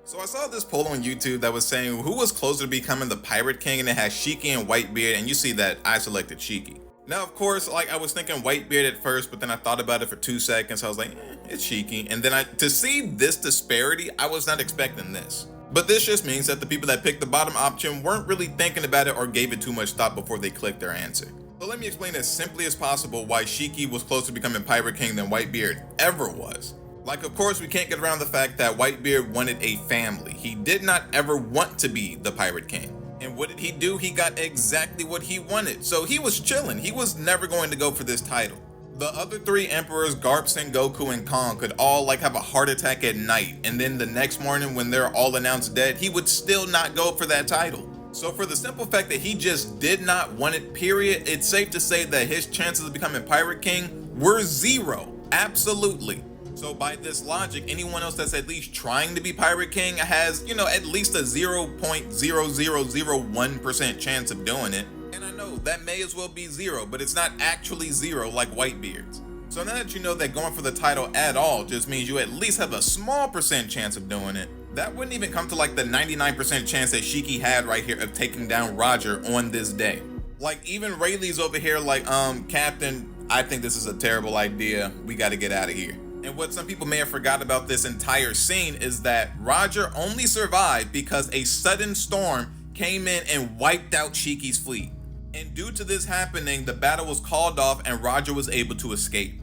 So I saw this poll on YouTube that was saying who was closer to becoming the Pirate King, and it has Shiki and Whitebeard, and you see that I selected Shiki. Now, of course, like I was thinking Whitebeard at first, but then I thought about it for 2 seconds. I was like, it's Shiki. And then to see this disparity, I was not expecting this. But this just means that the people that picked the bottom option weren't really thinking about it or gave it too much thought before they clicked their answer. So let me explain as simply as possible why Shiki was closer to becoming Pirate King than Whitebeard ever was. Like, of course, we can't get around the fact that Whitebeard wanted a family. He did not ever want to be the Pirate King. And what did he do? He got exactly what he wanted. So he was chilling. He was never going to go for this title. The other three emperors, Garp, Sengoku, and Kong, could all have a heart attack at night. And then the next morning when they're all announced dead, he would still not go for that title. So for the simple fact that he just did not want it, period, it's safe to say that his chances of becoming Pirate King were zero. Absolutely. So by this logic, anyone else that's at least trying to be Pirate King has, at least a 0.0001% chance of doing it. And I know that may as well be zero, but it's not actually zero like Whitebeard's. So now that you know that going for the title at all just means you at least have a small percent chance of doing it, that wouldn't even come to like the 99% chance that Shiki had right here of taking down Roger on this day. Like even Rayleigh's over here like, Captain, I think this is a terrible idea. We got to get out of here. And what some people may have forgot about this entire scene is that Roger only survived because a sudden storm came in and wiped out Shiki's fleet. And due to this happening, the battle was called off and Roger was able to escape.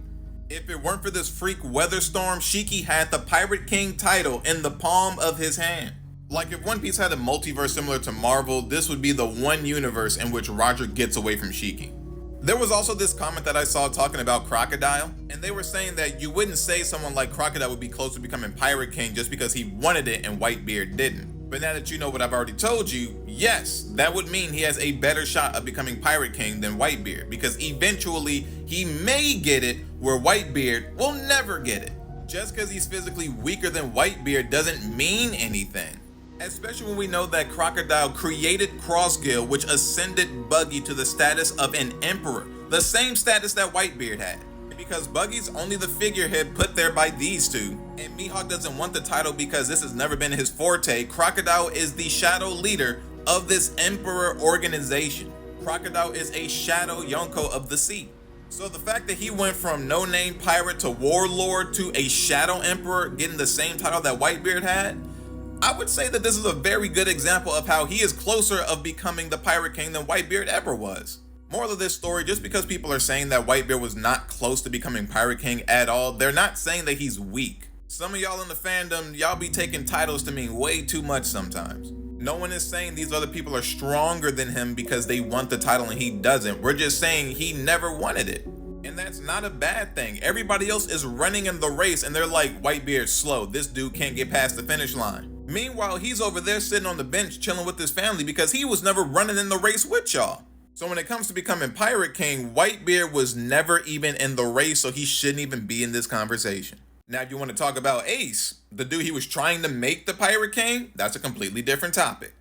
If it weren't for this freak weather storm, Shiki had the Pirate King title in the palm of his hand. Like if One Piece had a multiverse similar to Marvel, this would be the one universe in which Roger gets away from Shiki. There was also this comment that I saw talking about Crocodile, and they were saying that you wouldn't say someone like Crocodile would be close to becoming Pirate King just because he wanted it and Whitebeard didn't. But now that you know what I've already told you, yes, that would mean he has a better shot of becoming Pirate King than Whitebeard, because eventually he may get it where Whitebeard will never get it. Just because he's physically weaker than Whitebeard doesn't mean anything. Especially when we know that Crocodile created Crossgill, which ascended Buggy to the status of an emperor, the same status that Whitebeard had. Because Buggy's only the figurehead put there by these two, and Mihawk doesn't want the title because this has never been his forte, Crocodile is the shadow leader of this emperor organization. Crocodile is a shadow Yonko of the sea. So the fact that he went from no-name pirate to warlord to a shadow emperor getting the same title that Whitebeard had, I would say that this is a very good example of how he is closer of becoming the Pirate King than Whitebeard ever was. Moral of this story, just because people are saying that Whitebeard was not close to becoming Pirate King at all, they're not saying that he's weak. Some of y'all in the fandom, y'all be taking titles to mean way too much sometimes. No one is saying these other people are stronger than him because they want the title and he doesn't. We're just saying he never wanted it. And that's not a bad thing. Everybody else is running in the race and they're like, Whitebeard's slow. This dude can't get past the finish line. Meanwhile, he's over there sitting on the bench chilling with his family because he was never running in the race with y'all. So when it comes to becoming Pirate King, Whitebeard was never even in the race, so he shouldn't even be in this conversation. Now, if you want to talk about Ace, the dude he was trying to make the Pirate King, that's a completely different topic.